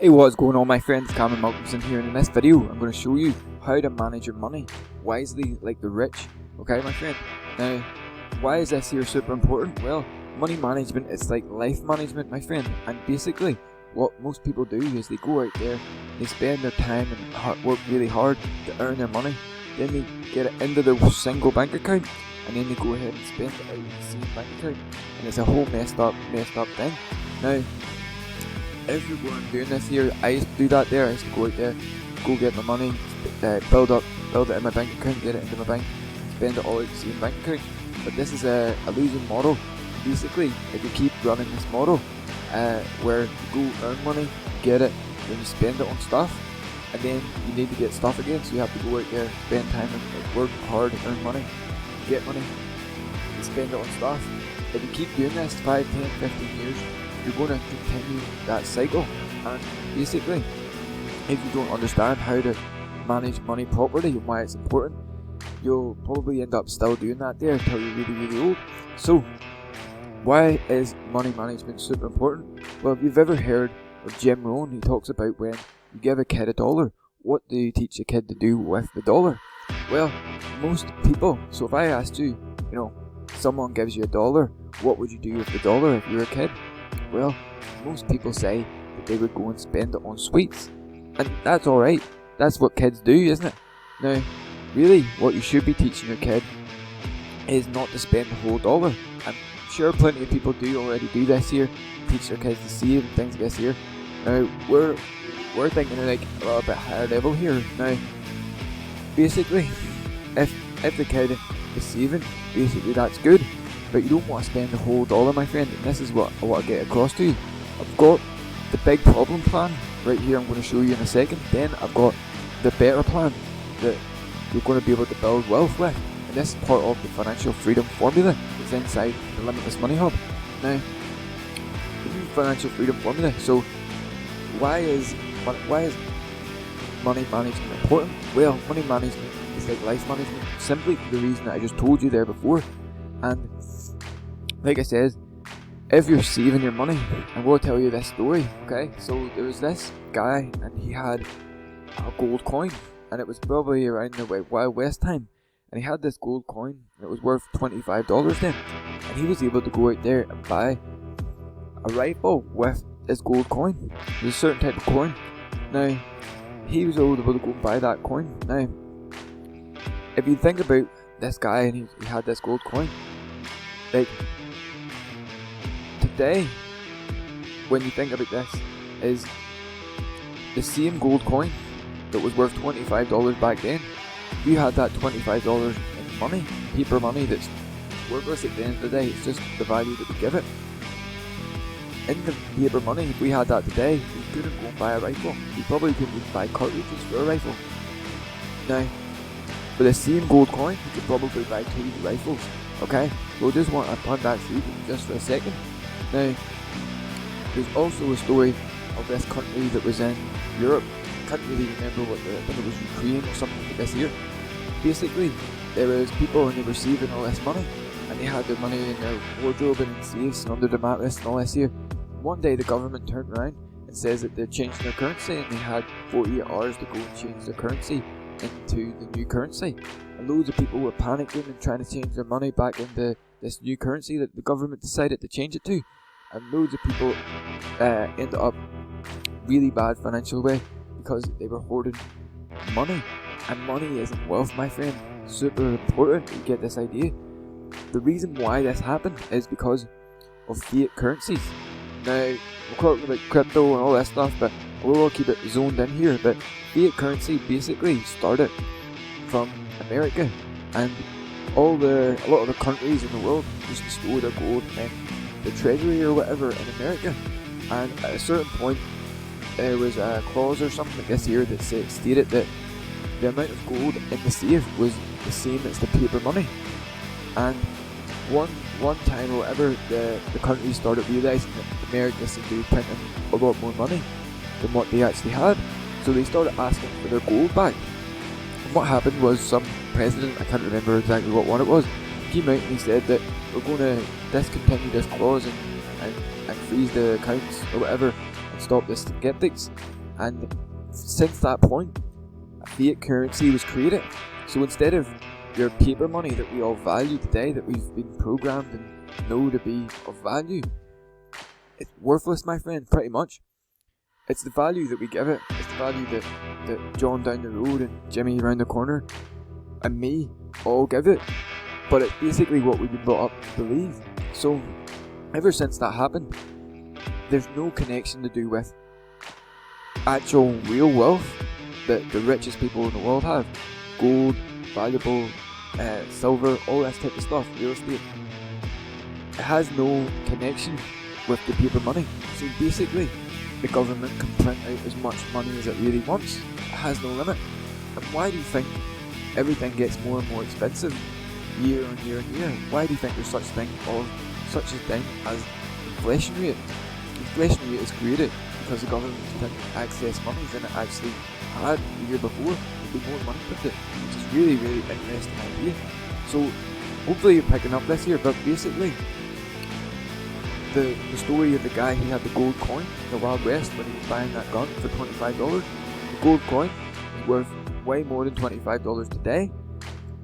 Hey, what's going on, my friends? Cameronlimitless here, and in this video I'm going to show you how to manage your money wisely like the rich. Okay, my friend? Now, why is this here super important? Well, money management is like life management, my friend, and basically what most people do is they go out there, they spend their time and work really hard to earn their money, then they get it into their single bank account, and then they go ahead and spend it out of the same bank account, and it's a whole messed up thing. Now, if you're going doing this here, I used to do that there. I used to go out there, go get my money, build it in my bank account, get it into my bank, spend it all out the same bank account. But this is a losing model. Basically, if you keep running this model, where you go earn money, get it, then you spend it on stuff, and then you need to get stuff again, so you have to go out there, spend time and work hard, earn money, get money, and spend it on stuff. If you keep doing this 5, 10, 15 years, you're going to continue that cycle, and basically if you don't understand how to manage money properly and why it's important, you'll probably end up still doing that there until you're really old. So why is money management super important? Well, if you've ever heard of Jim Rohn, he talks about when you give a kid $1, what do you teach a kid to do with the dollar? Well, most people, so if I asked you, someone gives you $1, what would you do with the dollar if you were a kid? Well, most people say that they would go and spend it on sweets, and that's alright, that's what kids do, isn't it? Now, really, what you should be teaching your kid is not to spend the whole dollar. I'm sure plenty of people do already do this here, teach their kids to save and things like this here. Now, we're thinking like a little bit higher level here. Now, basically, if the kid is saving, basically that's good. But you don't want to spend the whole dollar, my friend, and this is what I want to get across to you. I've got the big problem plan right here, I'm going to show you in a second. Then I've got the better plan that you're going to be able to build wealth with, and this is part of the financial freedom formula that's inside the Limitless Money Hub. Now, the new financial freedom formula. So why is money management important? Well, money management is like life management, simply for the reason that I just told you there before. And like I said, if you're saving your money, I'm going to tell you this story, okay? So there was this guy, and he had a gold coin, and it was probably around the Wild West time, and he had this gold coin, and it was worth $25 then, and he was able to go out there and buy a rifle with his gold coin. There's a certain type of coin. Now, he was able to go and buy that coin. Now, if you think about this guy, and he had this gold coin, like, today, when you think about this, is the same gold coin that was worth $25 back then. You had that $25 in money, paper money, that's worthless at the end of the day. It's just the value that we give it. In the paper money, if we had that today, we couldn't go and buy a rifle. We probably couldn't even buy cartridges for a rifle. Now, for the same gold coin, you could probably buy 2 rifles. Okay, so just want to put that through just for a second. Now, there's also a story of this country that was in Europe. I can't really remember I think it was Ukraine or something like this here. Basically, there was people and they were saving all this money, and they had their money in their wardrobe and in safes and under the mattress and all this here. One day the government turned around and says that they're changing their currency, and they had 48 hours to go and change their currency into the new currency, and loads of people were panicking and trying to change their money back into this new currency that the government decided to change it to, and loads of people ended up really bad financial way because they were hoarding money. And money isn't wealth, my friend. Super important to get this idea. The reason why this happened is because of fiat currencies. Now, we're talking about crypto and all that stuff, but we'll keep it zoned in here. But fiat currency basically started from America, and a lot of the countries in the world used to store their gold in the treasury or whatever in America. And at a certain point, there was a clause or something like this here that stated that the amount of gold in the safe was the same as the paper money. And one time or whatever, the countries started realising that America seemed to be printing a lot more money than what they actually had, so they started asking for their gold back. And what happened was some president, I can't remember exactly what one it was, came out and he said that we're going to discontinue this clause and freeze the accounts or whatever, and stop the skeptics. And since that point, a fiat currency was created. So instead of your paper money that we all value today, that we've been programmed and know to be of value, it's worthless, my friend, pretty much. It's the value that we give it. It's the value that John down the road and Jimmy around the corner and me all give it. But it's basically what we've been brought up to believe. So ever since that happened, there's no connection to do with actual real wealth that the richest people in the world have. Gold, valuable, silver, all that type of stuff, real estate. It has no connection with the paper money. So basically, the government can print out as much money as it really wants. It has no limit. And why do you think everything gets more and more expensive year on year on year? Why do you think there's such a thing as inflation rate? Inflation rate is created because the government can access money than it actually had the year before. There'd be more money with it, which is really, really interesting idea. So hopefully you're picking up this here, but basically the story of the guy who had the gold coin in the Wild West when he was buying that gun for $25. The gold coin is worth way more than $25 today.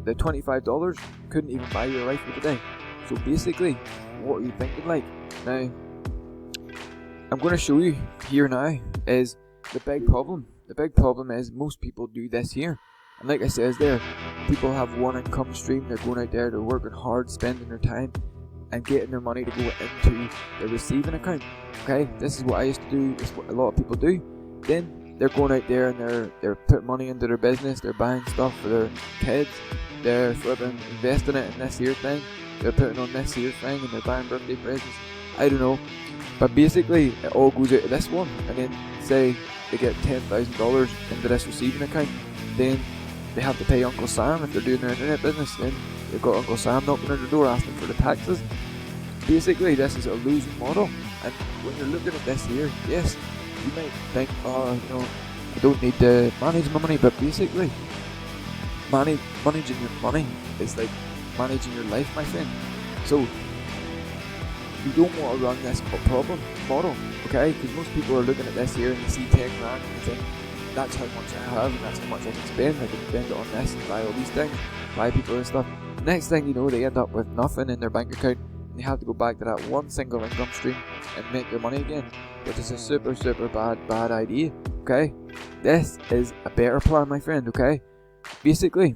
The $25 couldn't even buy your life for today. So basically, what are you thinking like? Now, I'm going to show you here now is the big problem. The big problem is most people do this here. And like I says there, people have one income stream. They're going out there, they're working hard, spending their time and getting their money to go into the receiving account. Okay, this is what I used to do. This is what a lot of people do. Then they're going out there and they're putting money into their business. They're buying stuff for their kids. They're flipping, investing it in this here thing. They're putting on this here thing and they're buying birthday presents. I don't know. But basically, it all goes out of this one. And then say they get $10,000 into this receiving account. Then they have to pay Uncle Sam if they're doing their internet business. Then they've got Uncle Sam knocking on their door asking for the taxes. Basically, this is a losing model. And when you're looking at this here, yes, you might think, oh, I don't need to manage my money. But basically, managing your money is like managing your life, my friend. So you don't want to run this model, okay? Because most people are looking at this here and they see 10 grand and they think, that's how much I have and that's how much I can spend. I can spend it on this and buy all these things, buy people and stuff. Next thing you know, they end up with nothing in their bank account and they have to go back to that one single income stream and make their money again, which is a super, super bad idea, okay? This is a better plan, my friend, okay? Basically,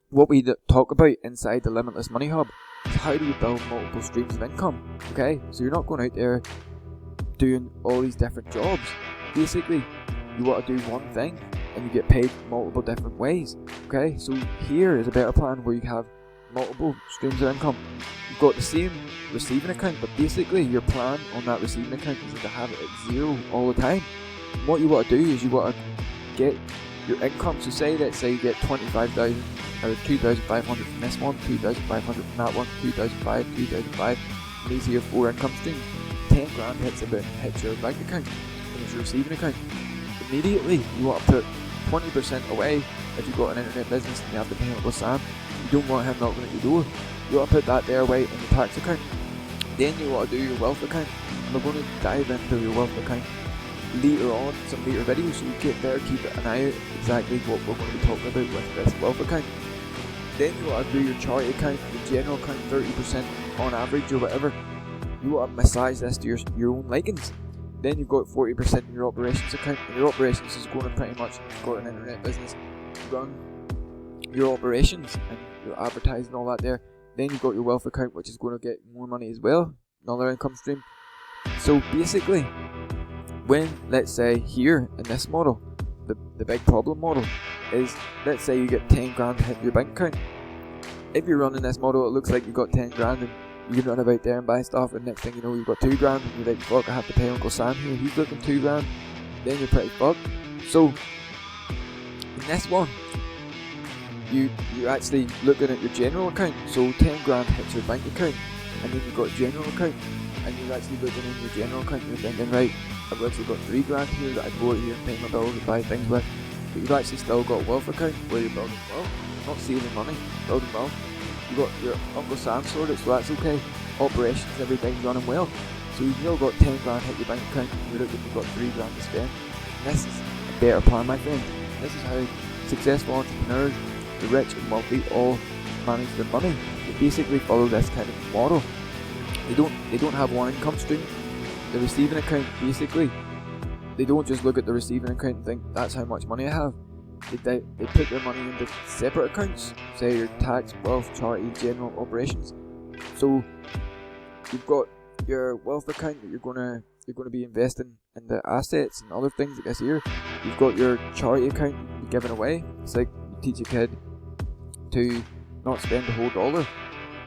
what we talk about inside the Limitless Money Hub is how do you build multiple streams of income, okay? So you're not going out there doing all these different jobs. Basically, you want to do one thing and you get paid multiple different ways, okay? So here is a better plan where you have multiple streams of income. You've got the same receiving account, but basically your plan on that receiving account is to have it at zero all the time. And what you want to do is you want to get your income. So say you get 25,000 or 2,500 from this one, 2,500 from that one, 2,500, 2,500, and these are your 4 income streams. 10 grand hits your bank account, and it's your receiving account. Immediately, you want to put 20% away if you've got an internet business and you have to pay Uncle Sam. You don't want him knocking at your door. You want to put that there away in the tax account. Then you want to do your wealth account. And we're going to dive into your wealth account later on, some later videos, so you better keep an eye out exactly what we're going to be talking about with this wealth account. Then you want to do your charity account, your general account, 30% on average or whatever. You want to massage this to your own likings. Then you've got 40% in your operations account, and your operations is going to pretty much, if you've got an internet business, run your operations and your advertising, all that there. Then you've got your wealth account, which is going to get more money as well, another income stream. So basically, when, let's say here in this model, the big problem model is, let's say you get 10 grand to hit your bank account. If you're running this model, it looks like you've got 10 grand and you can run about there and buy stuff, and next thing you know, you've got 2 grand and you're like, fuck, I have to pay Uncle Sam here, he's looking 2 grand. Then you're pretty fucked. So in this one, you're actually looking at your general account. So 10 grand hits your bank account, and then you've got general account, and you're actually looking in your general account and you're thinking, right, I've actually got 3 grand here that I can go out here and pay my bills and buy things with. But you've actually still got a wealth account where you're building wealth, not saving money, building wealth. You've got your Uncle Sam sorted, so that's okay. Operations, everything's running well. So you've now got 10 grand hit your bank account, and you're looking, you've got 3 grand to spend. And this is a better plan, my friend. This is how successful entrepreneurs, the rich and wealthy, all manage their money. They basically follow this kind of model. They don't have one income stream. The receiving account, basically, they don't just look at the receiving account and think that's how much money I have. They put their money into separate accounts, say your tax, wealth, charity, general operations. So you've got your wealth account that you're gonna be investing in the assets and other things like this here. You've got your charity account you're giving away. It's like you teach a kid to not spend the whole dollar.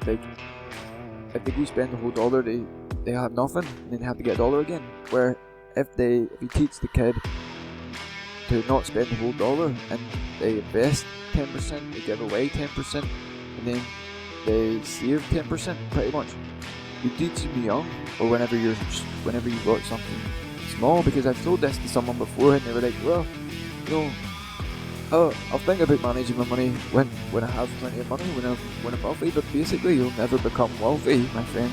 Like if they go spend the whole dollar, they have nothing and then they have to get a dollar again. Where if you teach the kid to not spend the whole dollar and they invest 10%, they give away 10%, and then they save 10%, pretty much. You teach them young, or whenever you've got something small, because I've told this to someone before and they were like, well, I'll think about managing my money when I have plenty of money, when I'm wealthy, but basically you'll never become wealthy, my friend,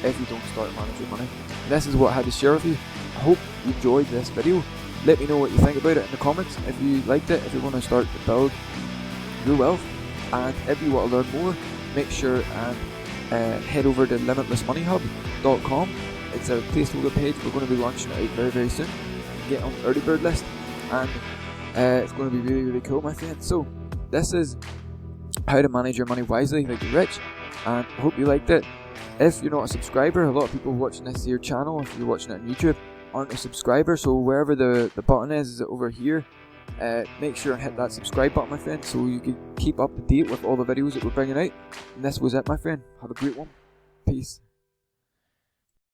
if you don't start managing money. And this is what I had to share with you. I hope you enjoyed this video. Let me know what you think about it in the comments. If you liked it, if you want to start to build your wealth, and if you want to learn more, make sure and head over to limitlessmoneyhub.com. It's a placeholder page. We're going to be launching it out very, very soon. Get on the early bird list, and it's going to be really, really cool, my friend. So this is how to manage your money wisely, like the rich, and I hope you liked it. If you're not a subscriber, a lot of people watching this here channel, if you're watching it on YouTube, aren't a subscriber, so wherever the button is it over here. Make sure and hit that subscribe button, my friend, so you can keep up to date with all the videos that we're bringing out. And this was it, my friend. Have a great one. Peace.